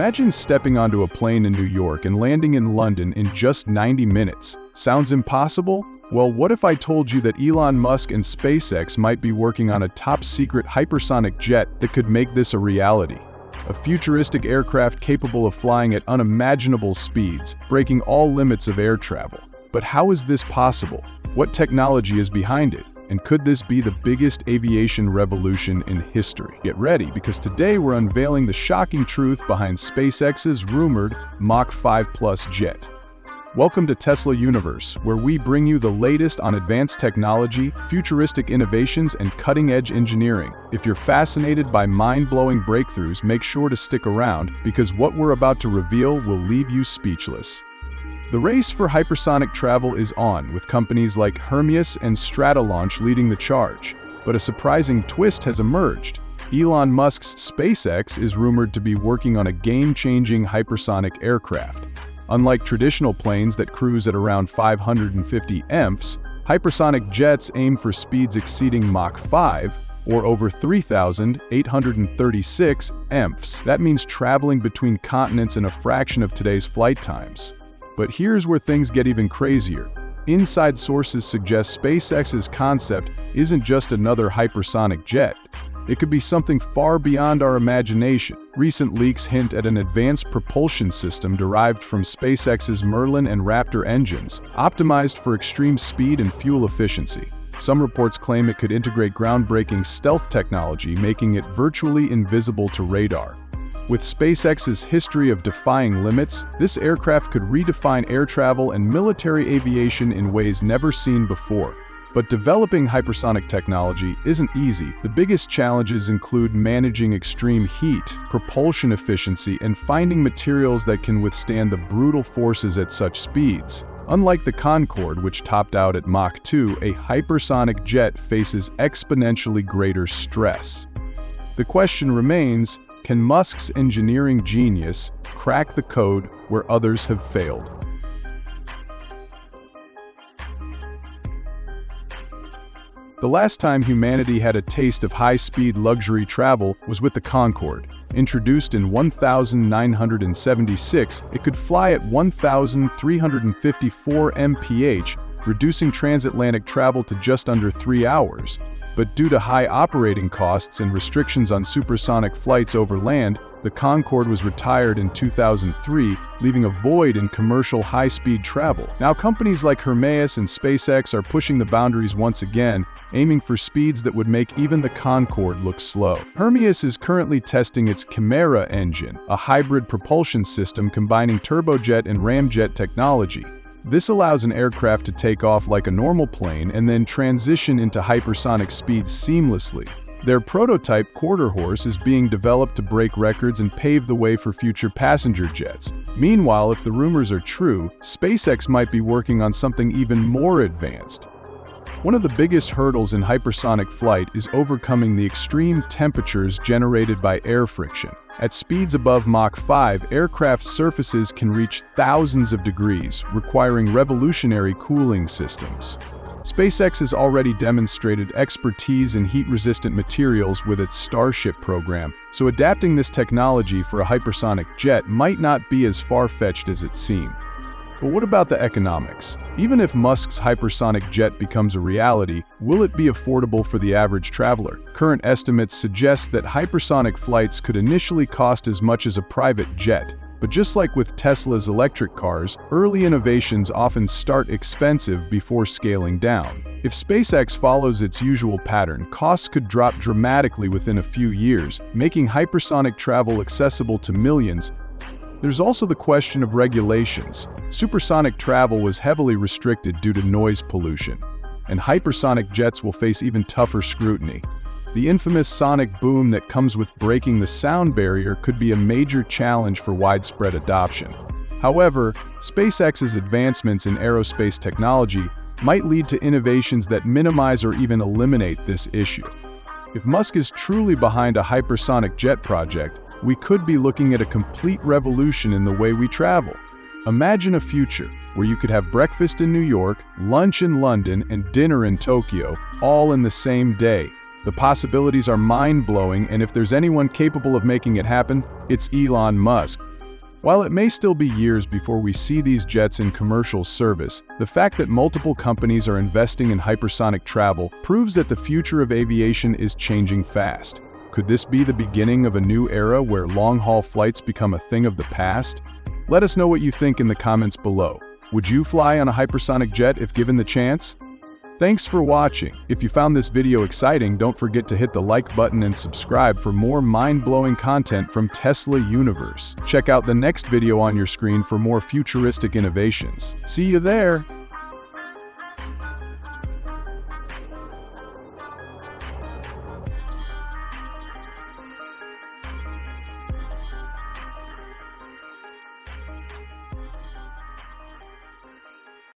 Imagine stepping onto a plane in New York and landing in London in just 90 minutes. Sounds impossible? Well, what if I told you that Elon Musk and SpaceX might be working on a top-secret hypersonic jet that could make this a reality? A futuristic aircraft capable of flying at unimaginable speeds, breaking all limits of air travel. But how is this possible? What technology is behind it? And could this be the biggest aviation revolution in history? Get ready, because today we're unveiling the shocking truth behind SpaceX's rumored Mach 5 Plus jet. Welcome to Tesla Universe, where we bring you the latest on advanced technology, futuristic innovations, and cutting-edge engineering. If you're fascinated by mind-blowing breakthroughs, make sure to stick around, because what we're about to reveal will leave you speechless. The race for hypersonic travel is on, with companies like Hermeus and Stratolaunch leading the charge. But a surprising twist has emerged. Elon Musk's SpaceX is rumored to be working on a game-changing hypersonic aircraft. Unlike traditional planes that cruise at around 550 mph, hypersonic jets aim for speeds exceeding Mach 5, or over 3,836 mph. That means traveling between continents in a fraction of today's flight times. But here's where things get even crazier. Inside sources suggest SpaceX's concept isn't just another hypersonic jet. It could be something far beyond our imagination. Recent leaks hint at an advanced propulsion system derived from SpaceX's Merlin and Raptor engines, optimized for extreme speed and fuel efficiency. Some reports claim it could integrate groundbreaking stealth technology, making it virtually invisible to radar. With SpaceX's history of defying limits, this aircraft could redefine air travel and military aviation in ways never seen before. But developing hypersonic technology isn't easy. The biggest challenges include managing extreme heat, propulsion efficiency, and finding materials that can withstand the brutal forces at such speeds. Unlike the Concorde, which topped out at Mach 2, a hypersonic jet faces exponentially greater stress. The question remains, can Musk's engineering genius crack the code where others have failed? The last time humanity had a taste of high-speed luxury travel was with the Concorde. Introduced in 1976, it could fly at 1,354 mph, reducing transatlantic travel to just under 3 hours. But due to high operating costs and restrictions on supersonic flights over land, the Concorde was retired in 2003, leaving a void in commercial high-speed travel. Now companies like Hermeus and SpaceX are pushing the boundaries once again, aiming for speeds that would make even the Concorde look slow. Hermeus is currently testing its Chimera engine, a hybrid propulsion system combining turbojet and ramjet technology. This allows an aircraft to take off like a normal plane and then transition into hypersonic speeds seamlessly. Their prototype quarter horse is being developed to break records and pave the way for future passenger jets. Meanwhile, if the rumors are true, SpaceX might be working on something even more advanced. One of the biggest hurdles in hypersonic flight is overcoming the extreme temperatures generated by air friction. At speeds above Mach 5, aircraft surfaces can reach thousands of degrees, requiring revolutionary cooling systems. SpaceX has already demonstrated expertise in heat-resistant materials with its Starship program, so adapting this technology for a hypersonic jet might not be as far-fetched as it seems. But what about the economics? Even if Musk's hypersonic jet becomes a reality, will it be affordable for the average traveler? Current estimates suggest that hypersonic flights could initially cost as much as a private jet. But just like with Tesla's electric cars, early innovations often start expensive before scaling down. If SpaceX follows its usual pattern, costs could drop dramatically within a few years, making hypersonic travel accessible to millions. There's also the question of regulations. Supersonic travel was heavily restricted due to noise pollution, and hypersonic jets will face even tougher scrutiny. The infamous sonic boom that comes with breaking the sound barrier could be a major challenge for widespread adoption. However, SpaceX's advancements in aerospace technology might lead to innovations that minimize or even eliminate this issue. If Musk is truly behind a hypersonic jet project, we could be looking at a complete revolution in the way we travel. Imagine a future where you could have breakfast in New York, lunch in London, and dinner in Tokyo, all in the same day. The possibilities are mind-blowing, and if there's anyone capable of making it happen, it's Elon Musk. While it may still be years before we see these jets in commercial service, the fact that multiple companies are investing in hypersonic travel proves that the future of aviation is changing fast. Could this be the beginning of a new era where long-haul flights become a thing of the past? Let us know what you think in the comments below. Would you fly on a hypersonic jet if given the chance? Thanks for watching. If you found this video exciting, don't forget to hit the like button and subscribe for more mind-blowing content from Tesla Universe. Check out the next video on your screen for more futuristic innovations. See you there!